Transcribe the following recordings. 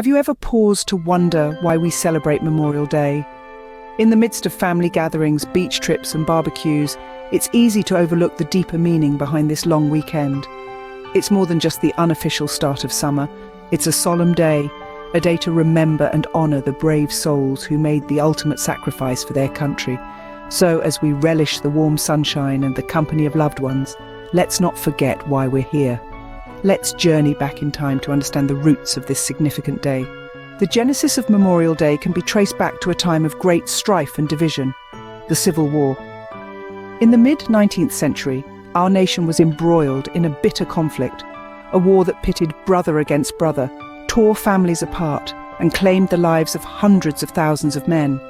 Have you ever paused to wonder why we celebrate Memorial Day? In the midst of family gatherings, beach trips and barbecues, it's easy to overlook the deeper meaning behind this long weekend. It's more than just the unofficial start of summer. It's a solemn day, a day to remember and honor the brave souls who made the ultimate sacrifice for their country. So, as we relish the warm sunshine and the company of loved ones, let's not forget why we're here. Let's journey back in time to understand the roots of this significant day. The genesis of Memorial Day can be traced back to a time of great strife and division, the Civil War. In the mid-19th century, our nation was embroiled in a bitter conflict, a war that pitted brother against brother, tore families apart, and claimed the lives of hundreds of thousands of men.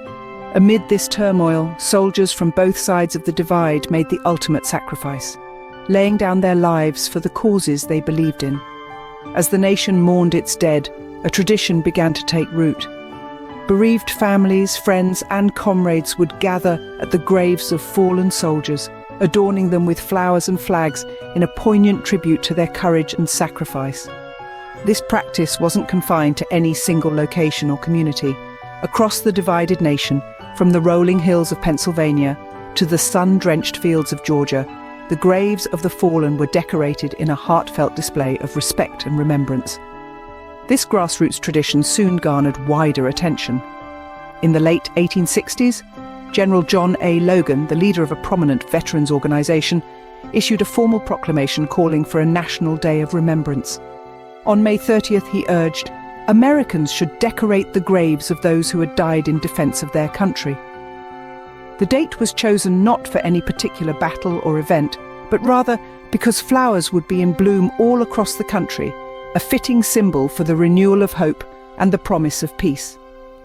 Amid this turmoil, soldiers from both sides of the divide made the ultimate sacrifice, laying down their lives for the causes they believed in. As the nation mourned its dead, a tradition began to take root. Bereaved families, friends, and comrades would gather at the graves of fallen soldiers, adorning them with flowers and flags in a poignant tribute to their courage and sacrifice. This practice wasn't confined to any single location or community. Across the divided nation, from the rolling hills of Pennsylvania to the sun-drenched fields of Georgia, the graves of the fallen were decorated in a heartfelt display of respect and remembrance. This grassroots tradition soon garnered wider attention. In the late 1860s, General John A. Logan, the leader of a prominent veterans organization, issued a formal proclamation calling for a National Day of Remembrance. On May 30th, he urged, Americans should decorate the graves of those who had died in defense of their country. The date was chosen not for any particular battle or event, but rather because flowers would be in bloom all across the country, a fitting symbol for the renewal of hope and the promise of peace.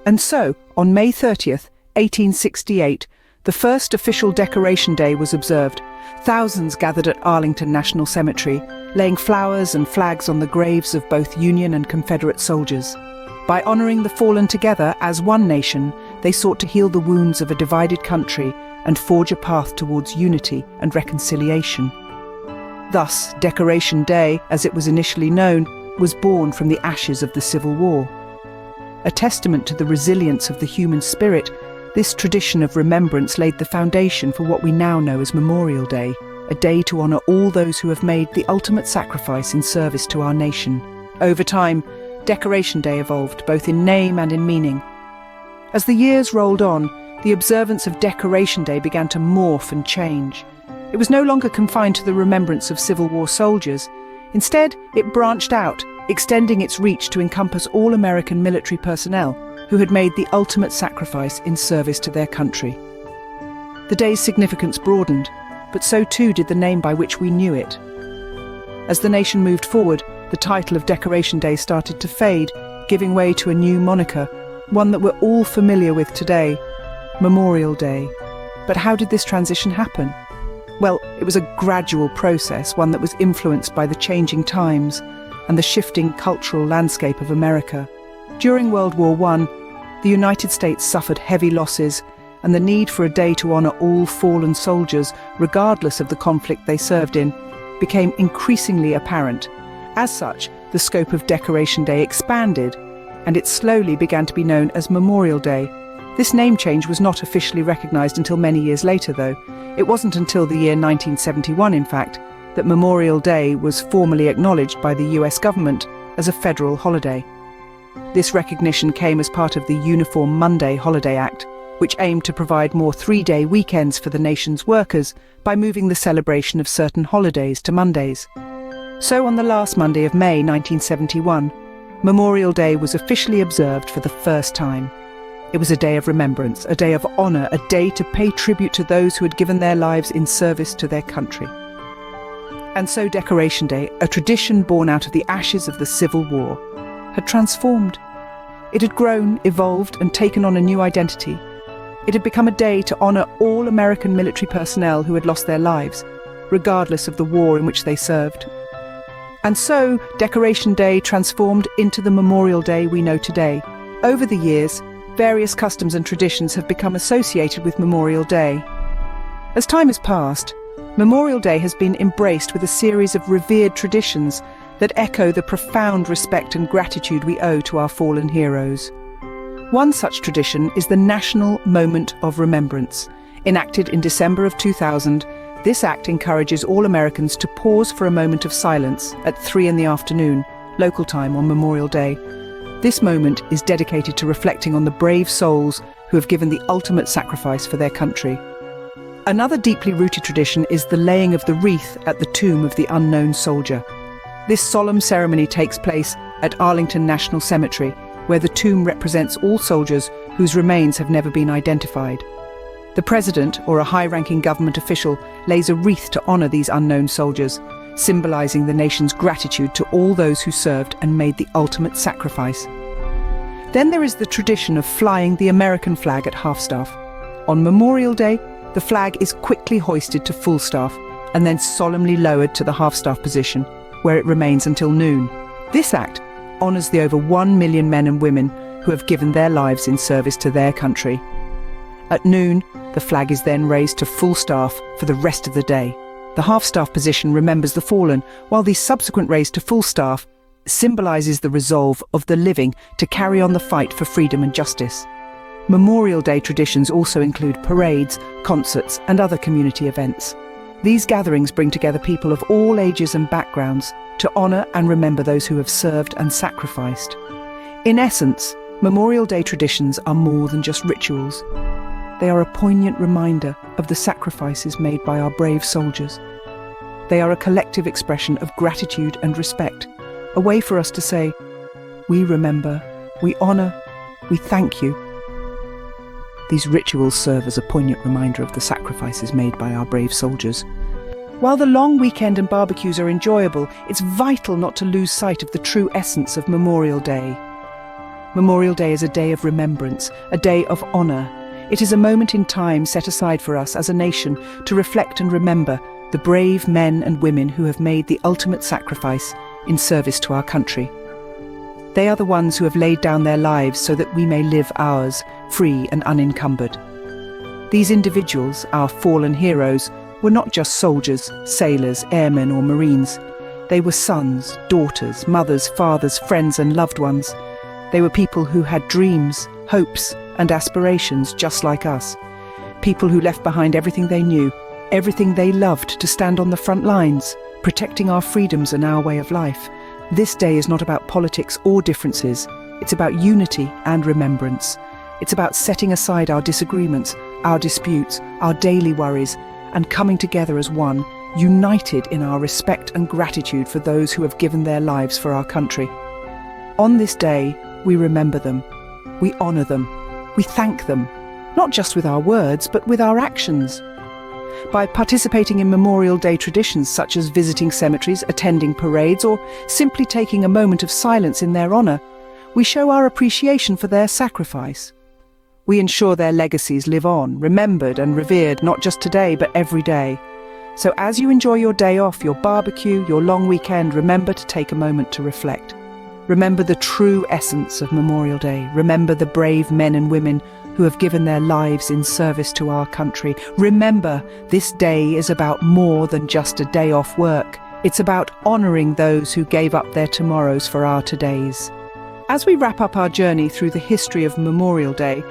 And so, on May 30th, 1868, the first official Decoration Day was observed. Thousands gathered at Arlington National Cemetery, laying flowers and flags on the graves of both Union and Confederate soldiers. By honoring the fallen together as one nation, they sought to heal the wounds of a divided country and forge a path towards unity and reconciliation. Thus, Decoration Day, as it was initially known, was born from the ashes of the Civil War. A testament to the resilience of the human spirit, this tradition of remembrance laid the foundation for what we now know as Memorial Day, a day to honor all those who have made the ultimate sacrifice in service to our nation. Over time, Decoration Day evolved both in name and in meaning. As the years rolled on, the observance of Decoration Day began to morph and change. It was no longer confined to the remembrance of Civil War soldiers. Instead, it branched out, extending its reach to encompass all American military personnel who had made the ultimate sacrifice in service to their country. The day's significance broadened, but so too did the name by which we knew it. As the nation moved forward, the title of Decoration Day started to fade, giving way to a new moniker, one that we're all familiar with today, Memorial Day. But how did this transition happen? Well, it was a gradual process, one that was influenced by the changing times and the shifting cultural landscape of America. During World War I, the United States suffered heavy losses, and the need for a day to honor all fallen soldiers, regardless of the conflict they served in, became increasingly apparent. As such, the scope of Decoration Day expanded, and it slowly began to be known as Memorial Day. This name change was not officially recognized until many years later, though. It wasn't until the year 1971, in fact, that Memorial Day was formally acknowledged by the US government as a federal holiday. This recognition came as part of the Uniform Monday Holiday Act, which aimed to provide more three-day weekends for the nation's workers by moving the celebration of certain holidays to Mondays. So on the last Monday of May 1971, Memorial Day was officially observed for the first time. It was a day of remembrance, a day of honor, a day to pay tribute to those who had given their lives in service to their country. And so Decoration Day, a tradition born out of the ashes of the Civil War, had transformed. It had grown, evolved, and taken on a new identity. It had become a day to honor all American military personnel who had lost their lives, regardless of the war in which they served. And so Decoration Day transformed into the Memorial Day we know today. Over the years, various customs and traditions have become associated with Memorial Day. As time has passed, Memorial Day has been embraced with a series of revered traditions that echo the profound respect and gratitude we owe to our fallen heroes. One such tradition is the National Moment of Remembrance. Enacted in December of 2000, this act encourages all Americans to pause for a moment of silence at 3 p.m, local time on Memorial Day. This moment is dedicated to reflecting on the brave souls who have given the ultimate sacrifice for their country. Another deeply rooted tradition is the laying of the wreath at the tomb of the unknown soldier. This solemn ceremony takes place at Arlington National Cemetery, where the tomb represents all soldiers whose remains have never been identified. The president or a high-ranking government official lays a wreath to honor these unknown soldiers, symbolizing the nation's gratitude to all those who served and made the ultimate sacrifice. Then there is the tradition of flying the American flag at half-staff. On Memorial Day, the flag is quickly hoisted to full staff and then solemnly lowered to the half-staff position, where it remains until noon. This act honors the over 1 million men and women who have given their lives in service to their country. At noon, the flag is then raised to full staff for the rest of the day. The half-staff position remembers the fallen, while the subsequent raise to full staff symbolizes the resolve of the living to carry on the fight for freedom and justice. Memorial Day traditions also include parades, concerts, and other community events. These gatherings bring together people of all ages and backgrounds to honor and remember those who have served and sacrificed. In essence, Memorial Day traditions are more than just rituals. They are a poignant reminder of the sacrifices made by our brave soldiers. They are a collective expression of gratitude and respect, a way for us to say, we remember, we honor, we thank you. These rituals serve as a poignant reminder of the sacrifices made by our brave soldiers. While the long weekend and barbecues are enjoyable, it's vital not to lose sight of the true essence of Memorial Day. Memorial Day is a day of remembrance, a day of honor. It is a moment in time set aside for us as a nation to reflect and remember the brave men and women who have made the ultimate sacrifice in service to our country. They are the ones who have laid down their lives so that we may live ours, free and unencumbered. These individuals, our fallen heroes, were not just soldiers, sailors, airmen or marines. They were sons, daughters, mothers, fathers, friends and loved ones. They were people who had dreams, hopes and aspirations just like us. People who left behind everything they knew, everything they loved to stand on the front lines, protecting our freedoms and our way of life. This day is not about politics or differences. It's about unity and remembrance. It's about setting aside our disagreements, our disputes, our daily worries, and coming together as one, united in our respect and gratitude for those who have given their lives for our country. On this day, we remember them, we honor them, we thank them, not just with our words, but with our actions. By participating in Memorial Day traditions such as visiting cemeteries, attending parades, or simply taking a moment of silence in their honor, we show our appreciation for their sacrifice. We ensure their legacies live on, remembered and revered not just today, but every day. So as you enjoy your day off, your barbecue, your long weekend, remember to take a moment to reflect. Remember the true essence of Memorial Day. Remember the brave men and women who have given their lives in service to our country. Remember, this day is about more than just a day off work. It's about honoring those who gave up their tomorrows for our todays. As we wrap up our journey through the history of Memorial Day,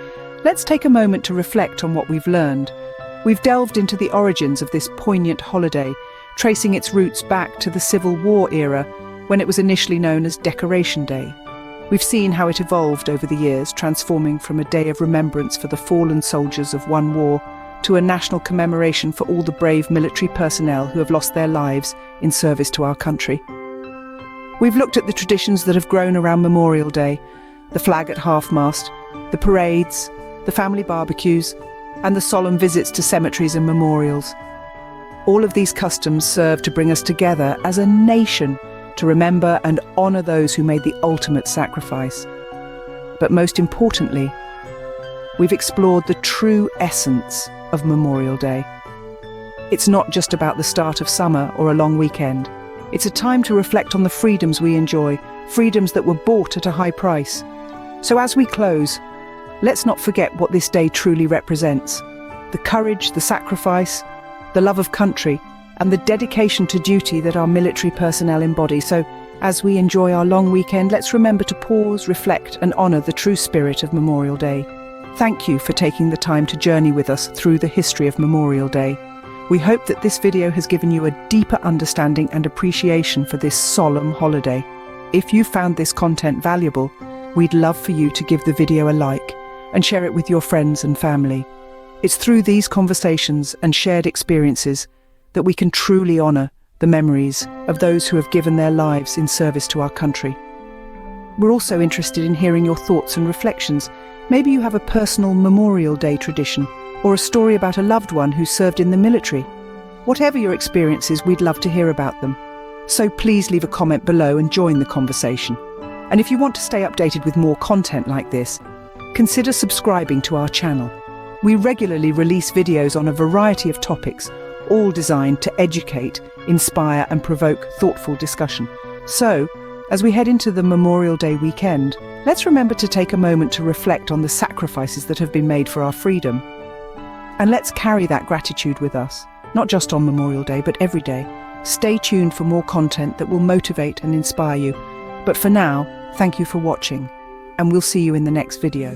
let's take a moment to reflect on what we've learned. We've delved into the origins of this poignant holiday, tracing its roots back to the Civil War era, when it was initially known as Decoration Day. We've seen how it evolved over the years, transforming from a day of remembrance for the fallen soldiers of one war to a national commemoration for all the brave military personnel who have lost their lives in service to our country. We've looked at the traditions that have grown around Memorial Day, the flag at half-mast, the parades, the family barbecues, and the solemn visits to cemeteries and memorials. All of these customs serve to bring us together as a nation to remember and honor those who made the ultimate sacrifice. But most importantly, we've explored the true essence of Memorial Day. It's not just about the start of summer or a long weekend. It's a time to reflect on the freedoms we enjoy, freedoms that were bought at a high price. So as we close, let's not forget what this day truly represents: the courage, the sacrifice, the love of country, and the dedication to duty that our military personnel embody. So, As we enjoy our long weekend, let's remember to pause, reflect, and honor the true spirit of Memorial Day. Thank you for taking the time to journey with us through the history of Memorial Day. We hope that this video has given you a deeper understanding and appreciation for this solemn holiday. If you found this content valuable, we'd love for you to give the video a like and share it with your friends and family. It's through these conversations and shared experiences that we can truly honor the memories of those who have given their lives in service to our country. We're also interested in hearing your thoughts and reflections. Maybe you have a personal Memorial Day tradition or a story about a loved one who served in the military. Whatever your experiences, we'd love to hear about them. So please leave a comment below and join the conversation. And if you want to stay updated with more content like this, consider subscribing to our channel. We regularly release videos on a variety of topics, all designed to educate, inspire, and provoke thoughtful discussion. So, as we head into the Memorial Day weekend, let's remember to take a moment to reflect on the sacrifices that have been made for our freedom. And let's carry that gratitude with us, not just on Memorial Day, but every day. Stay tuned for more content that will motivate and inspire you. But for now, thank you for watching, and we'll see you in the next video.